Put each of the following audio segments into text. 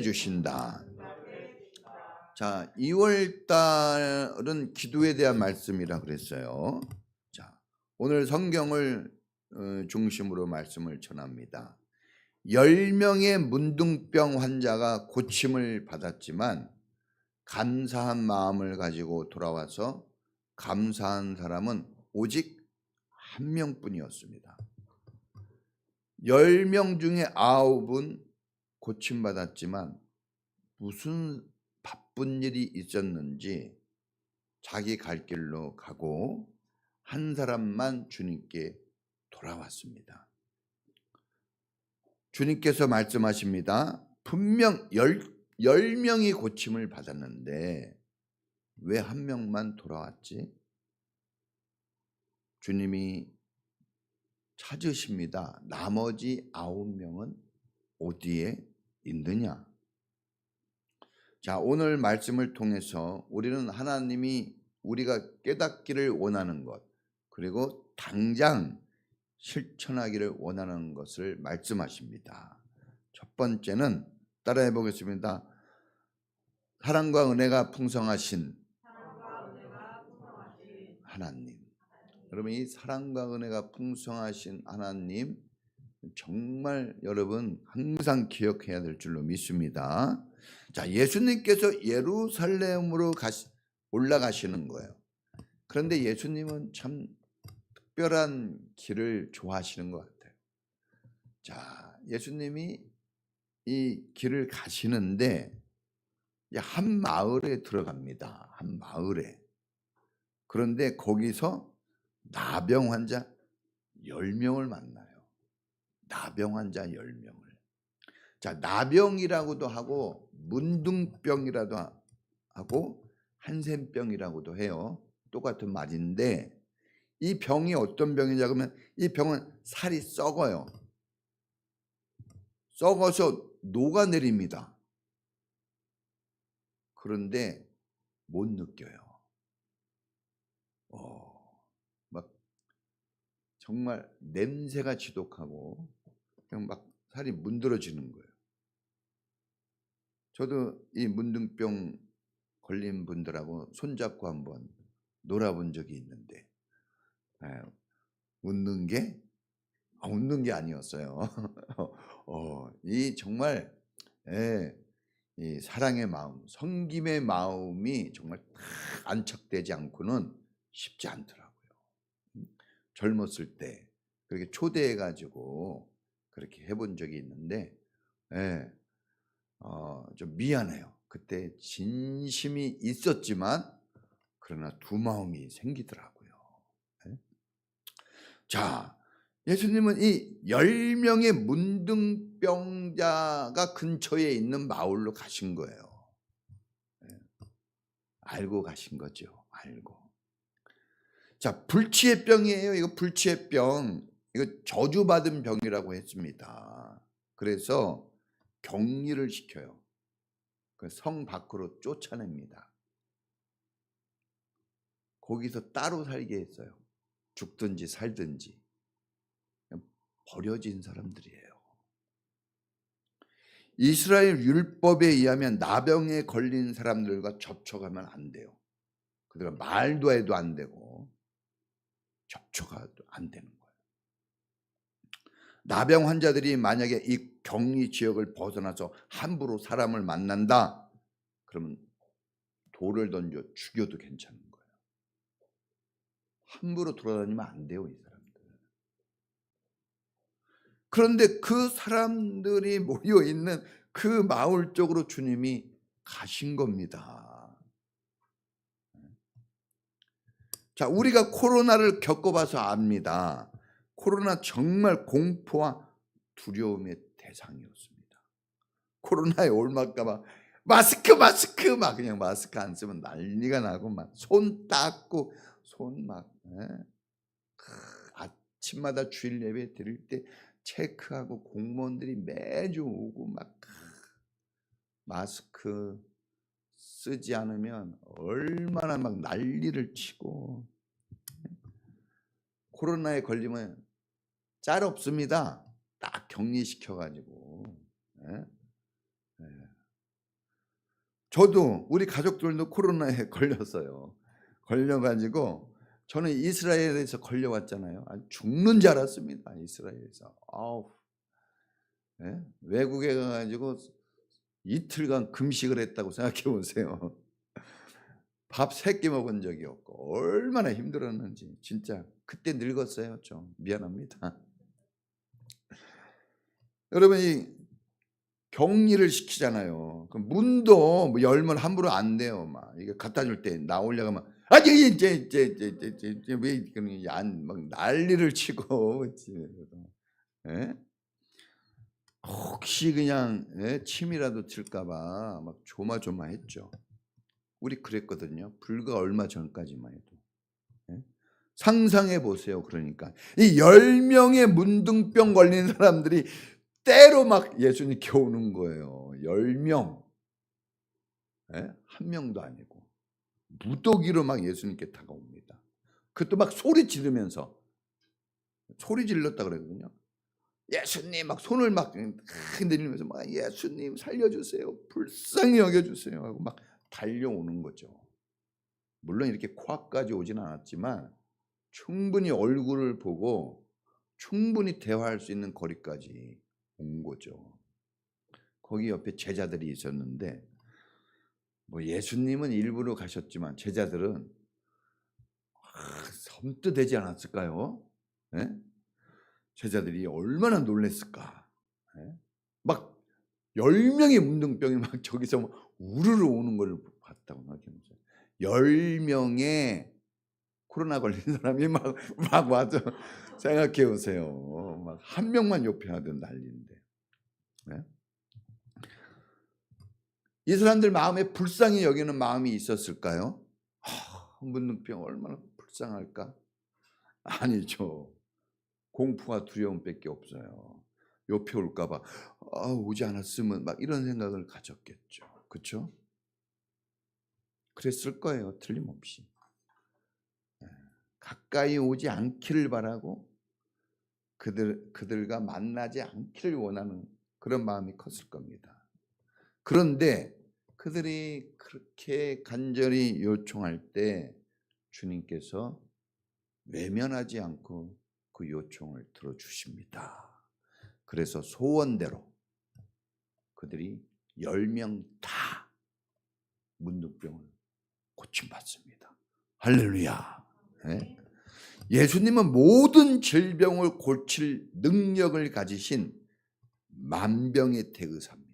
주신다. 자, 2월 달은 기도에 대한 말씀이라 그랬어요. 자, 오늘 성경을 중심으로 말씀을 전합니다. 10명의 문둥병 환자가 고침을 받았지만 감사한 마음을 가지고 돌아와서 감사한 사람은 오직 한 명뿐이었습니다. 10명 중에 9은 고침받았지만 무슨 바쁜 일이 있었는지 자기 갈 길로 가고 한 사람만 주님께 돌아왔습니다. 주님께서 말씀하십니다. 분명 10명이 고침을 받았는데 왜 한 명만 돌아왔지? 주님이 찾으십니다. 나머지 9명은 어디에 있느냐? 자, 오늘 말씀을 통해서 우리는 하나님이 우리가 깨닫기를 원하는 것, 그리고 당장 실천하기를 원하는 것을 말씀하십니다. 첫 번째는 따라해 보겠습니다. 사랑과 은혜가 풍성하신 하나님. 여러분, 이 사랑과 은혜가 풍성하신 하나님 정말 여러분 항상 기억해야 될 줄로 믿습니다. 자, 예수님께서 예루살렘으로 올라가시는 거예요. 그런데 예수님은 참 특별한 길을 좋아하시는 것 같아요. 자, 예수님이 이 길을 가시는데 한 마을에 들어갑니다. 한 마을에. 그런데 거기서 나병 환자 10명을 만나요. 나병 환자 10명을. 자, 나병이라고도 하고 문둥병이라도 하고 한센병이라고도 해요. 똑같은 말인데 이 병이 어떤 병이냐 그러면 이 병은 살이 썩어요. 썩어서 녹아내립니다. 그런데 못 느껴요. 막 정말 냄새가 지독하고 그냥 막 살이 문드러지는 거예요. 저도 이 문둥병 걸린 분들하고 손잡고 한번 놀아본 적이 있는데 웃는 게 아니었어요. 이 정말 이 사랑의 마음, 섬김의 마음이 정말 딱 안착되지 않고는 쉽지 않더라고요. 젊었을 때 그렇게 초대해가지고 그렇게 해본 적이 있는데 좀 미안해요. 그때 진심이 있었지만 그러나 두 마음이 생기더라고요. 자, 예수님은 이 10명의 문둥병자가 근처에 있는 마을로 가신 거예요. 알고 가신 거죠. 알고. 자, 불치의 병이에요. 이거 불치의 병. 이거 저주받은 병이라고 했습니다. 그래서 격리를 시켜요. 그 성 밖으로 쫓아냅니다. 거기서 따로 살게 했어요. 죽든지 살든지. 그냥 버려진 사람들이에요. 이스라엘 율법에 의하면 나병에 걸린 사람들과 접촉하면 안 돼요. 그들은 말도 해도 안 되고 접촉도 안 되는 거예요. 나병 환자들이 만약에 이 격리 지역을 벗어나서 함부로 사람을 만난다, 그러면 돌을 던져 죽여도 괜찮은 거예요. 함부로 돌아다니면 안 돼요, 이 사람들. 그런데 그 사람들이 모여 있는 그 마을 쪽으로 주님이 가신 겁니다. 자, 우리가 코로나를 겪어봐서 압니다. 코로나 정말 공포와 두려움의 대상이었습니다. 코로나에 올맞까봐 마스크 막 그냥 마스크 안 쓰면 난리가 나고 막 손 닦고 손 막 아침마다 주일 예배 드릴 때 체크하고 공무원들이 매주 오고 막 마스크 쓰지 않으면 얼마나 막 난리를 치고. 코로나에 걸리면 짤 없습니다. 딱 격리시켜가지고 저도 우리 가족들도 코로나에 걸렸어요. 걸려가지고 저는 이스라엘에서 걸려왔잖아요. 죽는 줄 알았습니다. 이스라엘에서. 아우, 예? 외국에 가가지고 이틀간 금식을 했다고 생각해 보세요. 밥 3끼 먹은 적이 없고 얼마나 힘들었는지. 진짜 그때 늙었어요. 좀 미안합니다. 여러분, 이 격리를 시키잖아요. 그 문도 뭐 열면 함부로 안 돼요. 막 이게 갖다 줄 때 나오려고 하면 막 난리를 치고. 예? 혹시 그냥 침이라도 튈까봐 막 조마조마했죠. 우리 그랬거든요. 불과 얼마 전까지만 해도. 예? 상상해 보세요. 그러니까 이 10명의 문둥병 걸린 사람들이 때로 막 예수님께 오는 거예요. 10명. 예? 한 명도 아니고 무더기로 막 예수님께 다가옵니다. 그것도 막 소리 지르면서, 소리 질렀다 그러거든요. 예수님, 막 손을 막 흔들면서 막 예수님 살려주세요, 불쌍히 여겨주세요 하고 막 달려오는 거죠. 물론 이렇게 코앞까지 오진 않았지만 충분히 얼굴을 보고 충분히 대화할 수 있는 거리까지 온 거죠. 거기 옆에 제자들이 있었는데, 뭐 예수님은 일부러 가셨지만 제자들은 섬뜩되지 않았을까요? 예? 제자들이 얼마나 놀랬을까? 예? 막 10명의 문둥병이 막 저기서 막 우르르 오는 걸 봤다고 생각해보세요. 10명의 코로나 걸린 사람이 막 와서 생각해 보세요. 막 한 명만 옆에 하던 난리인데. 네? 이 사람들 마음에 불쌍히 여기는 마음이 있었을까요? 문둥병 얼마나 불쌍할까? 아니죠. 공포와 두려움밖에 없어요. 옆에 올까봐 오지 않았으면 막 이런 생각을 가졌겠죠. 그렇죠? 그랬을 거예요. 틀림없이. 가까이 오지 않기를 바라고 그들과 만나지 않기를 원하는 그런 마음이 컸을 겁니다. 그런데 그들이 그렇게 간절히 요청할 때 주님께서 외면하지 않고 그 요청을 들어주십니다. 그래서 소원대로 그들이 10명 다 문둥병을 고침받습니다. 할렐루야. 네? 예수님은 모든 질병을 고칠 능력을 가지신 만병의 대의사입니다.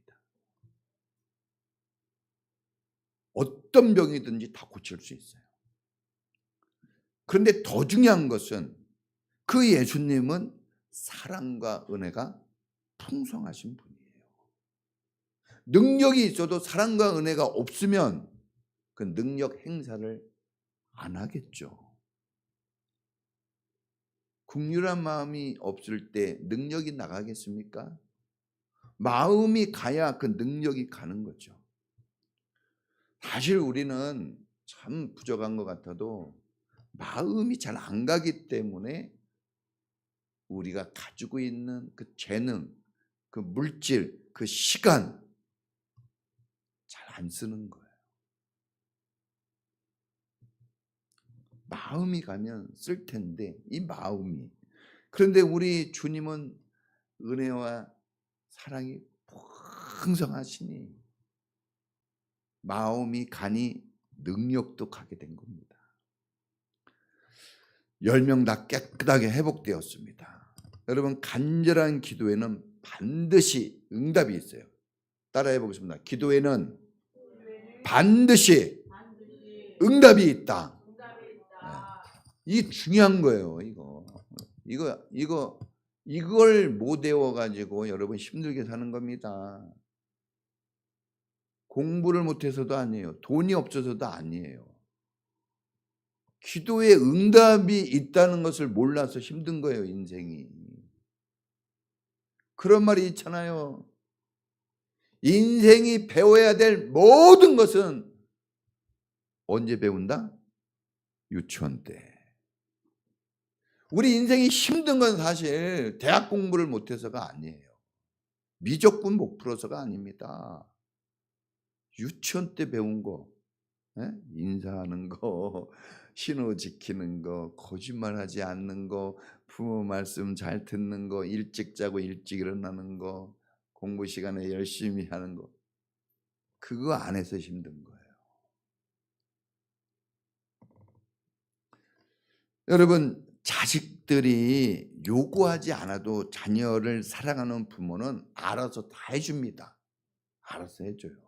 어떤 병이든지 다 고칠 수 있어요. 그런데 더 중요한 것은 그 예수님은 사랑과 은혜가 풍성하신 분이에요. 능력이 있어도 사랑과 은혜가 없으면 그 능력 행사를 안 하겠죠. 긍휼한 마음이 없을 때 능력이 나가겠습니까? 마음이 가야 그 능력이 가는 거죠. 사실 우리는 참 부족한 것 같아도 마음이 잘 안 가기 때문에 우리가 가지고 있는 그 재능, 그 물질, 그 시간 잘 안 쓰는 거예요. 마음이 가면 쓸 텐데 이 마음이. 그런데 우리 주님은 은혜와 사랑이 풍성하시니 마음이 가니 능력도 가게 된 겁니다. 10명 다 깨끗하게 회복되었습니다. 여러분, 간절한 기도에는 반드시 응답이 있어요. 따라해 보겠습니다. 기도에는 반드시 응답이 있다. 이게 중요한 거예요. 이걸 못 외워가지고 여러분 힘들게 사는 겁니다. 공부를 못해서도 아니에요. 돈이 없어서도 아니에요. 기도에 응답이 있다는 것을 몰라서 힘든 거예요, 인생이. 그런 말이 있잖아요. 인생이 배워야 될 모든 것은 언제 배운다? 유치원 때. 우리 인생이 힘든 건 사실 대학 공부를 못해서가 아니에요. 미적분 못 풀어서가 아닙니다. 유치원 때 배운 거, 인사하는 거, 신호 지키는 거, 거짓말하지 않는 거, 부모 말씀 잘 듣는 거, 일찍 자고 일찍 일어나는 거, 공부 시간에 열심히 하는 거, 그거 안 해서 힘든 거예요. 여러분, 자식들이 요구하지 않아도 자녀를 사랑하는 부모는 알아서 다 해줍니다. 알아서 해줘요.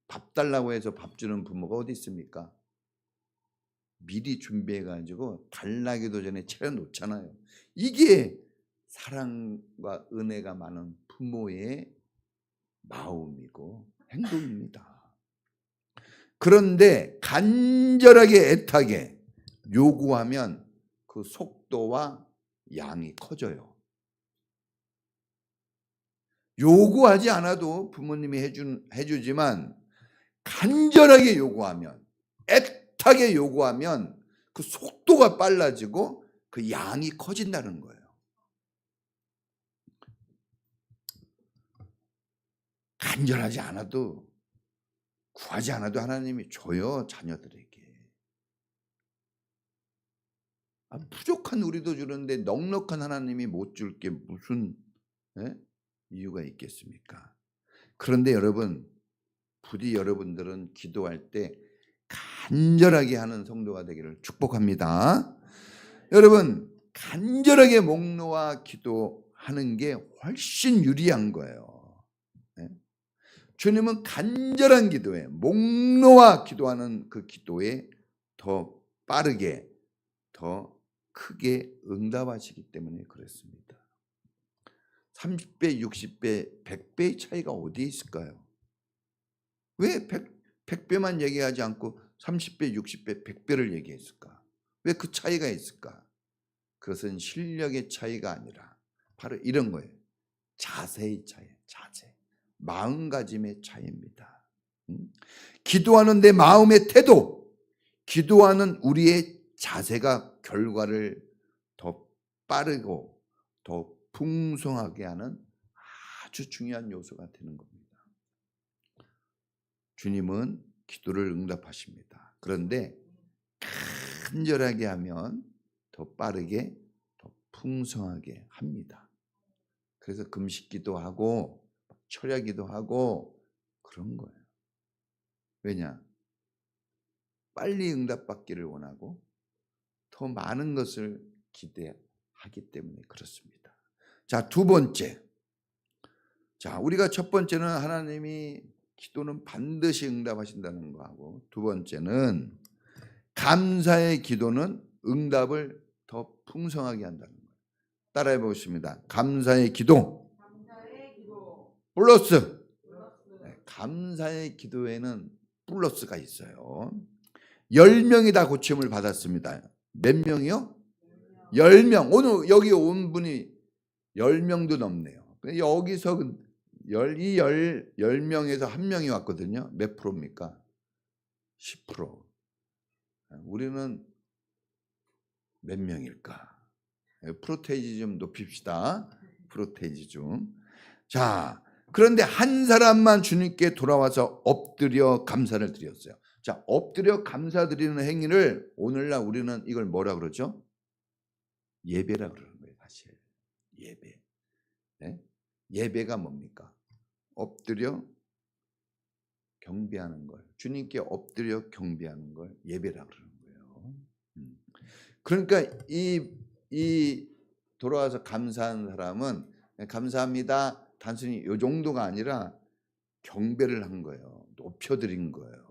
밥 달라고 해서 밥 주는 부모가 어디 있습니까? 미리 준비해가지고 달라기도 전에 차려놓잖아요. 이게 사랑과 은혜가 많은 부모의 마음이고 행동입니다. 그런데 간절하게 애타게 요구하면 그 속도와 양이 커져요. 요구하지 않아도 부모님이 해주지만 간절하게 요구하면, 애타게 요구하면 그 속도가 빨라지고 그 양이 커진다는 거예요. 간절하지 않아도, 구하지 않아도 하나님이 줘요, 자녀들에게. 부족한 우리도 주는데 넉넉한 하나님이 못 줄 게 무슨 이유가 있겠습니까? 그런데 여러분, 부디 여러분들은 기도할 때 간절하게 하는 성도가 되기를 축복합니다. 여러분, 간절하게 목 놓아 기도하는 게 훨씬 유리한 거예요. 주님은 간절한 기도에, 목 놓아 기도하는 그 기도에 더 빠르게, 더 크게 응답하시기 때문에 그렇습니다. 30배, 60배, 100배의 차이가 어디에 있을까요? 왜 100배만 얘기하지 않고 30배, 60배, 100배를 얘기했을까? 왜 그 차이가 있을까? 그것은 실력의 차이가 아니라 바로 이런 거예요. 자세의 차이예요. 자세. 마음가짐의 차이입니다. 기도하는 내 마음의 태도, 기도하는 우리의 자세가 결과를 더 빠르고 더 풍성하게 하는 아주 중요한 요소가 되는 겁니다. 주님은 기도를 응답하십니다. 그런데 간절하게 하면 더 빠르게, 더 풍성하게 합니다. 그래서 금식기도 하고 철야기도 하고 그런 거예요. 왜냐? 빨리 응답받기를 원하고 더 많은 것을 기대하기 때문에 그렇습니다. 자, 두 번째. 자, 우리가 첫 번째는 하나님이 기도는 반드시 응답하신다는 거하고, 두 번째는 감사의 기도는 응답을 더 풍성하게 한다는 거예요. 따라해 보겠습니다. 감사의 기도. 플러스. 감사의 기도에는 플러스가 있어요. 10명이 다 고침을 받았습니다. 몇 명이요? 10명. 오늘 여기 온 분이 10명도 넘네요. 여기서 10명에서 한 명이 왔거든요. 몇 프로입니까? 10%. 우리는 몇 명일까? 프로테이지 좀 높입시다. 프로테이지 좀. 자, 그런데 한 사람만 주님께 돌아와서 엎드려 감사를 드렸어요. 자, 엎드려 감사드리는 행위를 오늘날 우리는 이걸 뭐라 그러죠? 예배라 그러는 거예요, 사실. 예배. 네? 예배가 뭡니까? 엎드려 경배하는 걸, 주님께 엎드려 경배하는 걸 예배라 그러는 거예요. 그러니까 이 돌아와서 감사하는 사람은 감사합니다, 단순히 이 정도가 아니라 경배를 한 거예요. 높여드린 거예요.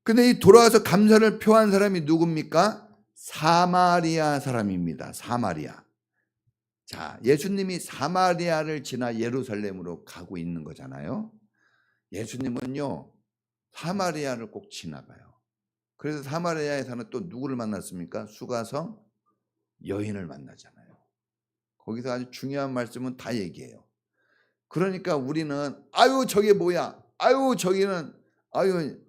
근데 이 돌아와서 감사를 표한 사람이 누굽니까? 사마리아 사람입니다. 사마리아. 자, 예수님이 사마리아를 지나 예루살렘으로 가고 있는 거잖아요. 예수님은요, 사마리아를 꼭 지나가요. 그래서 사마리아에 사는 또 누구를 만났습니까? 수가성 여인을 만나잖아요. 거기서 아주 중요한 말씀은 다 얘기해요. 그러니까 우리는 아유 저게 뭐야? 아유 저기는 아유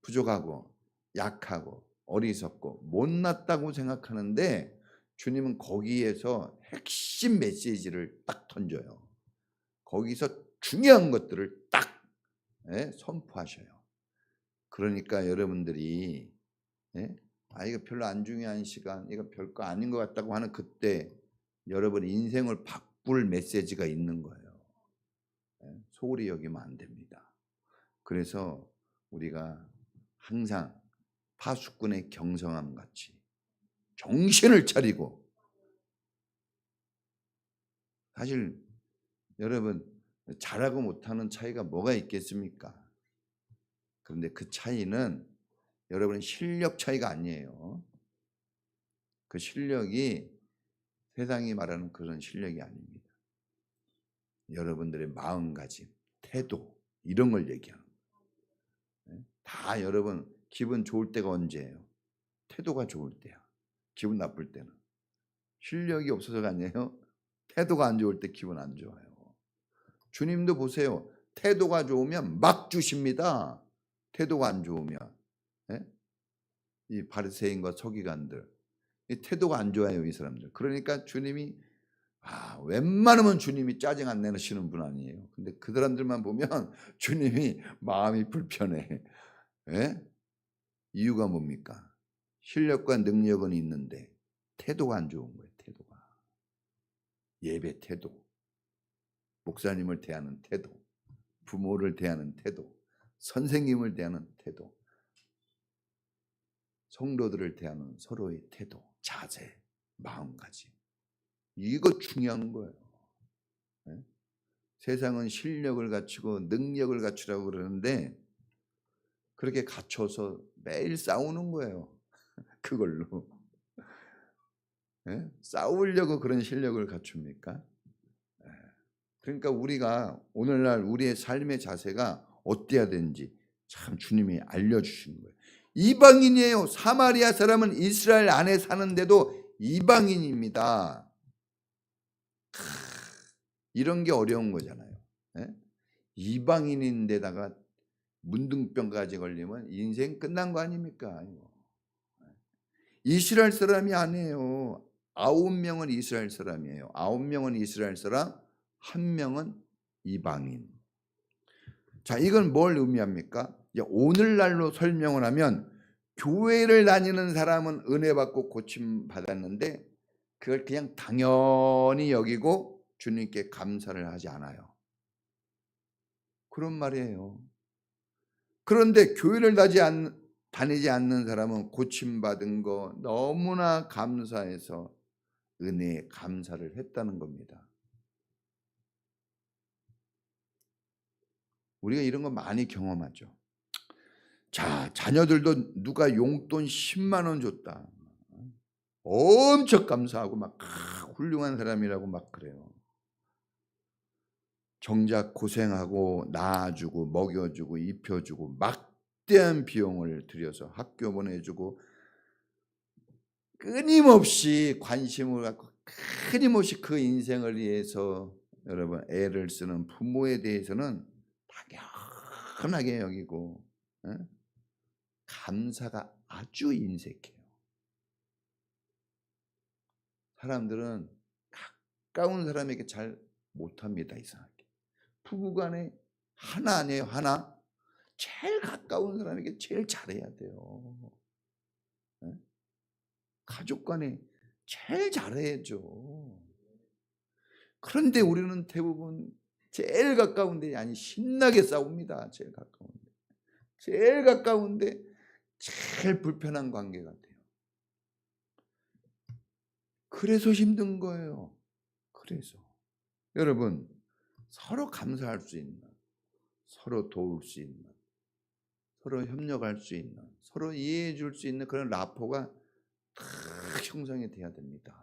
부족하고 약하고 어리석고 못났다고 생각하는데 주님은 거기에서 핵심 메시지를 딱 던져요. 거기서 중요한 것들을 딱 선포하셔요. 그러니까 여러분들이 이거 별로 안 중요한 시간, 이거 별거 아닌 것 같다고 하는 그때 여러분 인생을 바꿀 메시지가 있는 거예요. 소홀히 여기면 안 됩니다. 그래서 우리가 항상 파수꾼의 경성함 같이 정신을 차리고, 사실 여러분 잘하고 못하는 차이가 뭐가 있겠습니까? 그런데 그 차이는 여러분의 실력 차이가 아니에요. 그 실력이 세상이 말하는 그런 실력이 아닙니다. 여러분들의 마음가짐, 태도, 이런 걸 얘기하는 거예요. 다 여러분 기분 좋을 때가 언제예요? 태도가 좋을 때야. 기분 나쁠 때는. 실력이 없어서가 아니에요. 태도가 안 좋을 때 기분 안 좋아요. 주님도 보세요. 태도가 좋으면 막 주십니다. 태도가 안 좋으면. 이 바리새인과 서기관들, 이 태도가 안 좋아요, 이 사람들. 그러니까 주님이 웬만하면 주님이 짜증 안 내시는 분 아니에요. 근데 그 사람들만 보면 주님이 마음이 불편해. 이유가 뭡니까? 실력과 능력은 있는데 태도가 안 좋은 거예요. 태도가. 예배 태도, 목사님을 대하는 태도, 부모를 대하는 태도, 선생님을 대하는 태도, 성도들을 대하는 서로의 태도, 자세, 마음가짐. 이거 중요한 거예요. 세상은 실력을 갖추고 능력을 갖추라고 그러는데 그렇게 갖춰서 매일 싸우는 거예요. 그걸로. 싸우려고 그런 실력을 갖춥니까? 그러니까 우리가 오늘날 우리의 삶의 자세가 어때야 되는지 참 주님이 알려주시는 거예요. 이방인이에요. 사마리아 사람은 이스라엘 안에 사는데도 이방인입니다. 이런 게 어려운 거잖아요. 이방인인데다가 문둥병까지 걸리면 인생 끝난 거 아닙니까? 이스라엘 사람이 아니에요. 9명은 이스라엘 사람이에요. 9명은 이스라엘 사람, 1명은 이방인. 자, 이건 뭘 의미합니까? 오늘날로 설명을 하면 교회를 다니는 사람은 은혜 받고 고침 받았는데 그걸 그냥 당연히 여기고 주님께 감사를 하지 않아요. 그런 말이에요. 그런데 교회를 다니지 않는 사람은 고침받은 거 너무나 감사해서 은혜에 감사를 했다는 겁니다. 우리가 이런 거 많이 경험하죠. 자, 자녀들도 누가 용돈 10만 원 줬다. 엄청 감사하고 막 훌륭한 사람이라고 막 그래요. 정작 고생하고 낳아주고 먹여주고 입혀주고 막대한 비용을 들여서 학교 보내주고 끊임없이 관심을 갖고 끊임없이 그 인생을 위해서 여러분 애를 쓰는 부모에 대해서는 당연하게 여기고 감사가 아주 인색해요. 사람들은 가까운 사람에게 잘 못합니다. 이상하게. 부부간에 하나 아니에요. 하나. 제일 가까운 사람에게 제일 잘해야 돼요. 가족간에 제일 잘해야죠. 그런데 우리는 대부분 제일 가까운데 아니 신나게 싸웁니다. 제일 가까운데. 제일 가까운데 제일 불편한 관계 같아요. 그래서 힘든 거예요. 그래서 여러분 서로 감사할 수 있는, 서로 도울 수 있는, 서로 협력할 수 있는, 서로 이해해 줄 수 있는 그런 라포가 다 형성이 돼야 됩니다.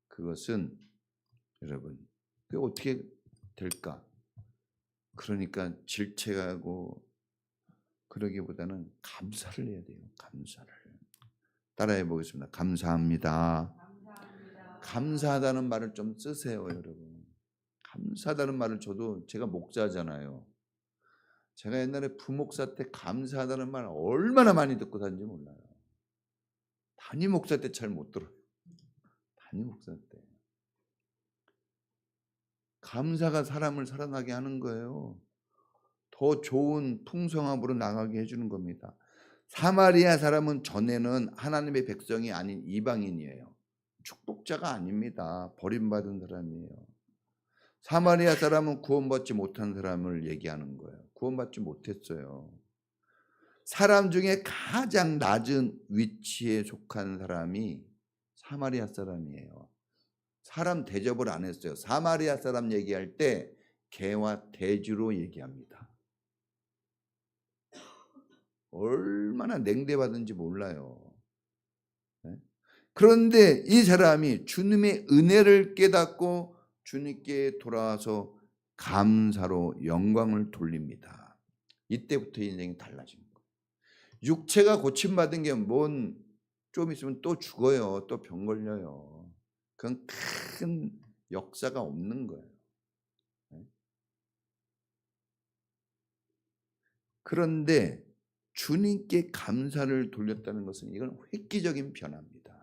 그것은 여러분 그게 어떻게 될까? 그러니까 질책하고 그러기보다는 감사를 해야 돼요. 감사를. 따라해 보겠습니다. 감사합니다. 감사하다는 말을 좀 쓰세요, 여러분. 감사하다는 말을 저도 제가 목사잖아요. 제가 옛날에 부목사 때 감사하다는 말 얼마나 많이 듣고 산지 몰라요. 단임 목사 때 잘 못 들어요. 단임 목사 때. 감사가 사람을 살아나게 하는 거예요. 더 좋은 풍성함으로 나가게 해주는 겁니다. 사마리아 사람은 전에는 하나님의 백성이 아닌 이방인이에요. 축복자가 아닙니다. 버림받은 사람이에요. 사마리아 사람은 구원받지 못한 사람을 얘기하는 거예요. 구원받지 못했어요. 사람 중에 가장 낮은 위치에 속한 사람이 사마리아 사람이에요. 사람 대접을 안 했어요. 사마리아 사람 얘기할 때 개와 돼지로 얘기합니다. 얼마나 냉대받은지 몰라요. 그런데 이 사람이 주님의 은혜를 깨닫고 주님께 돌아와서 감사로 영광을 돌립니다. 이때부터 인생이 달라진 거예요. 육체가 고침받은 게 좀 있으면 또 죽어요. 또 병 걸려요. 그건 큰 역사가 없는 거예요. 그런데 주님께 감사를 돌렸다는 것은 이건 획기적인 변화입니다.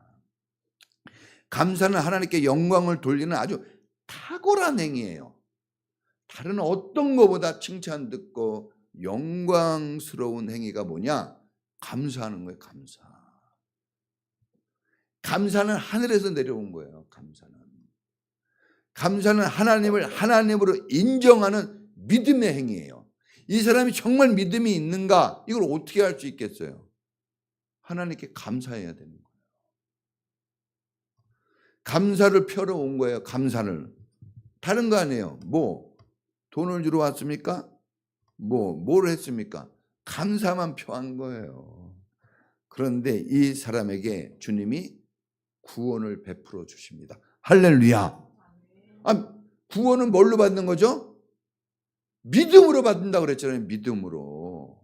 감사는 하나님께 영광을 돌리는 아주 탁월한 행위예요. 다른 어떤 것보다 칭찬 듣고 영광스러운 행위가 뭐냐? 감사하는 거예요. 감사는 하늘에서 내려온 거예요. 감사는 하나님을 하나님으로 인정하는 믿음의 행위예요. 이 사람이 정말 믿음이 있는가? 이걸 어떻게 알 수 있겠어요? 하나님께 감사해야 되는 거예요. 감사를 펴러 온 거예요. 감사를. 다른 거 아니에요. 돈을 주러 왔습니까? 뭘 했습니까? 감사만 표한 거예요. 그런데 이 사람에게 주님이 구원을 베풀어 주십니다. 할렐루야. 구원은 뭘로 받는 거죠? 믿음으로 받는다고 그랬잖아요. 믿음으로.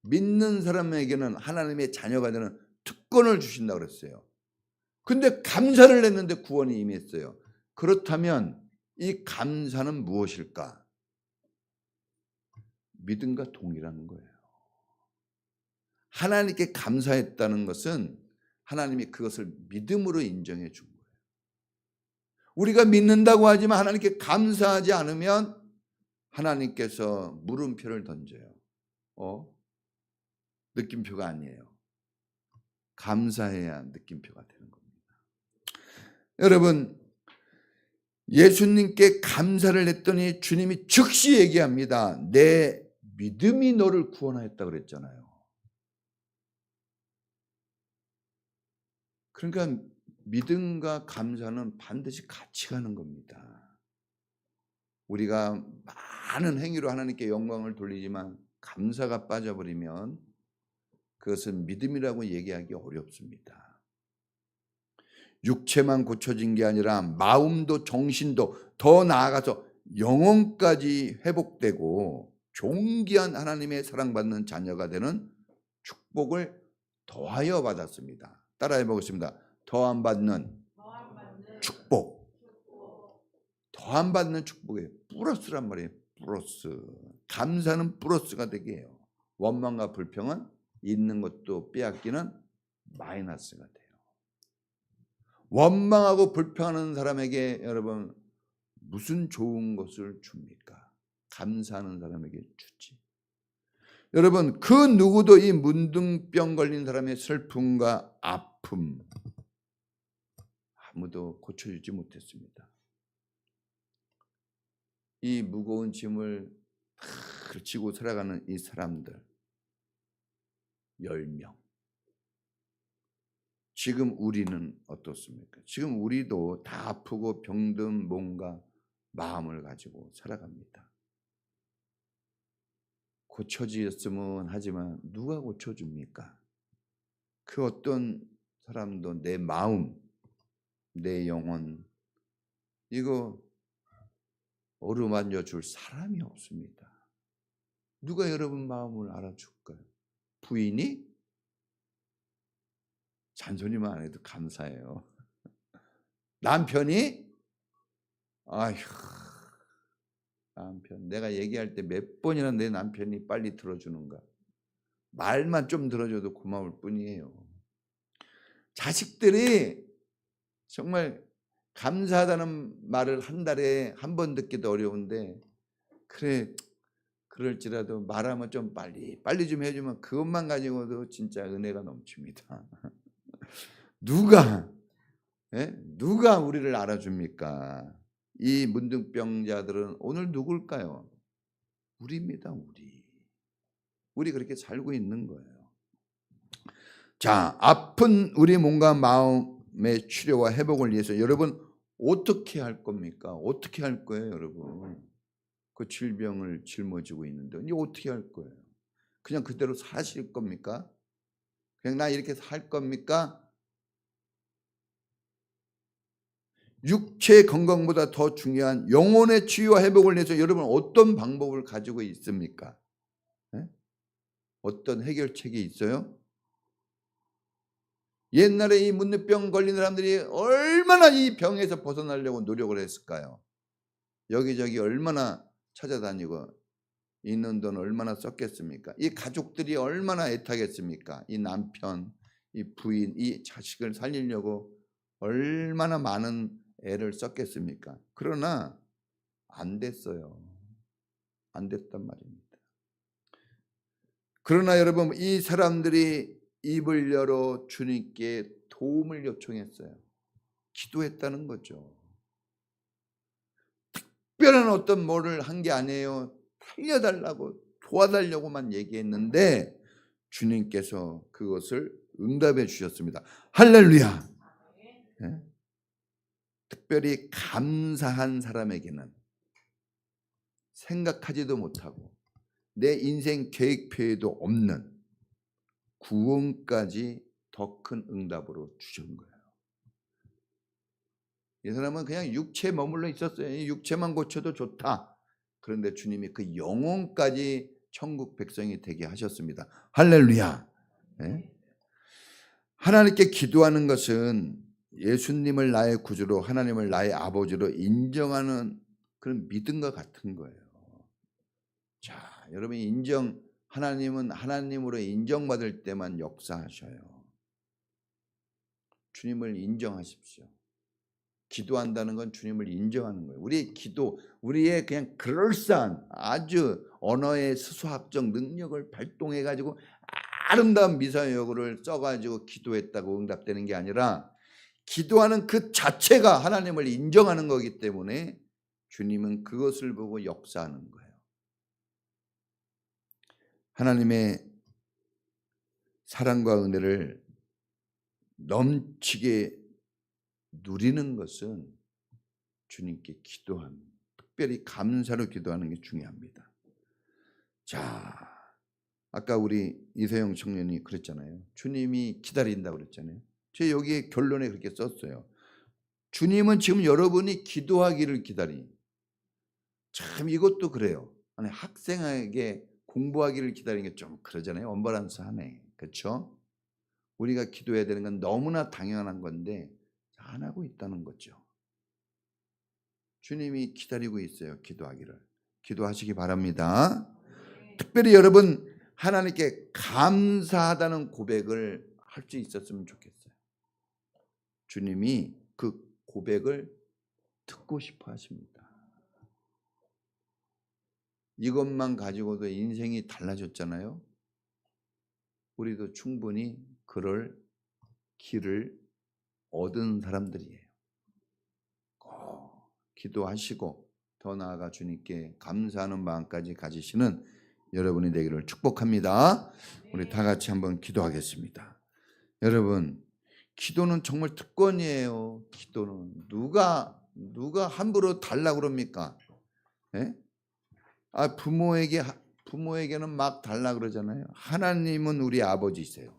믿는 사람에게는 하나님의 자녀가 되는 특권을 주신다고 그랬어요. 근데 감사를 했는데 구원이 임했어요. 그렇다면 이 감사는 무엇일까? 믿음과 동일한 거예요. 하나님께 감사했다는 것은 하나님이 그것을 믿음으로 인정해 준 거예요. 우리가 믿는다고 하지만 하나님께 감사하지 않으면 하나님께서 물음표를 던져요. 느낌표가 아니에요. 감사해야 느낌표가 되는 겁니다. 여러분, 예수님께 감사를 했더니 주님이 즉시 얘기합니다. 내 믿음이 너를 구원하였다 그랬잖아요. 그러니까 믿음과 감사는 반드시 같이 가는 겁니다. 우리가 많은 행위로 하나님께 영광을 돌리지만 감사가 빠져버리면 그것은 믿음이라고 얘기하기 어렵습니다. 육체만 고쳐진 게 아니라 마음도 정신도 더 나아가서 영혼까지 회복되고 존귀한 하나님의 사랑받는 자녀가 되는 축복을 더하여 받았습니다. 따라해 보겠습니다. 더함 받는 축복. 더함 받는 축복이에요. 플러스란 말이에요. 플러스. 감사는 플러스가 되게 해요. 원망과 불평은 있는 것도 빼앗기는 마이너스가 돼요. 원망하고 불평하는 사람에게 여러분 무슨 좋은 것을 줍니까? 감사하는 사람에게 주지. 여러분 그 누구도 이 문둥병 걸린 사람의 슬픔과 아픔 아무도 고쳐주지 못했습니다. 이 무거운 짐을 지고 살아가는 이 사람들 10명. 지금 우리는 어떻습니까? 지금 우리도 다 아프고 병든 몸과 마음을 가지고 살아갑니다. 고쳐지었으면 하지만 누가 고쳐줍니까? 그 어떤 사람도 내 마음, 내 영혼 이거 어루만져 줄 사람이 없습니다. 누가 여러분 마음을 알아줄까요? 부인이? 잔소리만 안 해도 감사해요. 남편이? 아휴, 남편. 내가 얘기할 때 몇 번이나 내 남편이 빨리 들어주는가. 말만 좀 들어줘도 고마울 뿐이에요. 자식들이 정말 감사하다는 말을 한 달에 한 번 듣기도 어려운데 그래 그럴지라도 말하면 좀 빨리 좀 해주면 그것만 가지고도 진짜 은혜가 넘칩니다. 누가 우리를 알아줍니까? 이 문둥병자들은 오늘 누굴까요? 우리입니다. 우리 그렇게 살고 있는 거예요. 자, 아픈 우리 몸과 마음의 치료와 회복을 위해서 여러분 어떻게 할 겁니까? 어떻게 할 거예요, 여러분? 그 질병을 짊어지고 있는데 이제 어떻게 할 거예요? 그냥 그대로 사실 겁니까? 그냥 나 이렇게 살 겁니까? 육체 건강보다 더 중요한 영혼의 치유와 회복을 위해서 여러분 어떤 방법을 가지고 있습니까? 네? 어떤 해결책이 있어요? 옛날에 이 문둥병 걸린 사람들이 얼마나 이 병에서 벗어나려고 노력을 했을까요? 여기저기 얼마나 찾아다니고 있는 돈 얼마나 썼겠습니까? 이 가족들이 얼마나 애타겠습니까? 이 남편, 이 부인, 이 자식을 살리려고 얼마나 많은 애를 썼겠습니까? 그러나 안 됐어요. 안 됐단 말입니다. 그러나 여러분 이 사람들이 입을 열어 주님께 도움을 요청했어요. 기도했다는 거죠. 특별한 어떤 뭐를 한 게 아니에요. 살려달라고 도와달라고만 얘기했는데 주님께서 그것을 응답해 주셨습니다. 할렐루야. 네? 특별히 감사한 사람에게는 생각하지도 못하고 내 인생 계획표에도 없는 구원까지 더 큰 응답으로 주신 거예요. 이 사람은 그냥 육체에 머물러 있었어요. 육체만 고쳐도 좋다. 그런데 주님이 그 영혼까지 천국 백성이 되게 하셨습니다. 할렐루야. 네? 하나님께 기도하는 것은 예수님을 나의 구주로 하나님을 나의 아버지로 인정하는 그런 믿음과 같은 거예요. 자, 여러분이 하나님은 하나님으로 인정받을 때만 역사하셔요. 주님을 인정하십시오. 기도한다는 건 주님을 인정하는 거예요. 우리의 기도, 우리의 그냥 그럴싸한 아주 언어의 수수학적 능력을 발동해 가지고 아름다운 미사여구를 써 가지고 기도했다고 응답되는 게 아니라 기도하는 그 자체가 하나님을 인정하는 거기 때문에 주님은 그것을 보고 역사하는 거예요. 하나님의 사랑과 은혜를 넘치게 누리는 것은 주님께 기도하는, 특별히 감사로 기도하는 게 중요합니다. 자, 아까 우리 이세영 청년이 그랬잖아요. 주님이 기다린다고 그랬잖아요. 제가 여기에 결론에 그렇게 썼어요. 주님은 지금 여러분이 기도하기를 기다리. 참 이것도 그래요. 아니, 학생에게 공부하기를 기다리는 게 좀 그러잖아요. 언밸런스하네. 그렇죠? 우리가 기도해야 되는 건 너무나 당연한 건데 안 하고 있다는 거죠. 주님이 기다리고 있어요. 기도하기를. 기도하시기 바랍니다. 특별히 여러분 하나님께 감사하다는 고백을 할 수 있었으면 좋겠어요. 주님이 그 고백을 듣고 싶어 하십니다. 이것만 가지고도 인생이 달라졌잖아요. 우리도 충분히 그럴 길을 얻은 사람들이에요. 기도하시고 더 나아가 주님께 감사하는 마음까지 가지시는 여러분이 되기를 축복합니다. 우리 다 같이 한번 기도하겠습니다. 여러분, 기도는 정말 특권이에요. 기도는 누가 함부로 달라고 그럽니까? 예? 부모에게는 막 달라 그러잖아요. 하나님은 우리 아버지세요.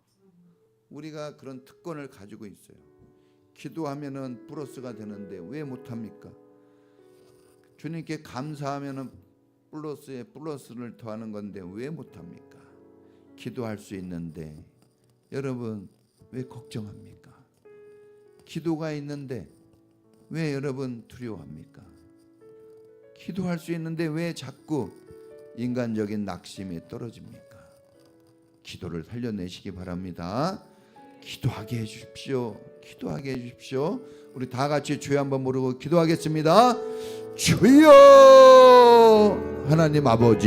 우리가 그런 특권을 가지고 있어요. 기도하면은 플러스가 되는데 왜 못합니까? 주님께 감사하면은 플러스에 플러스를 더하는 건데 왜 못합니까? 기도할 수 있는데 여러분 왜 걱정합니까? 기도가 있는데 왜 여러분 두려워합니까? 기도할 수 있는데 왜 자꾸 인간적인 낙심에 떨어집니까? 기도를 살려내시기 바랍니다. 기도하게 해 주십시오. 기도하게 해 주십시오. 우리 다 같이 주여 한번 부르고 기도하겠습니다. 주여 하나님 아버지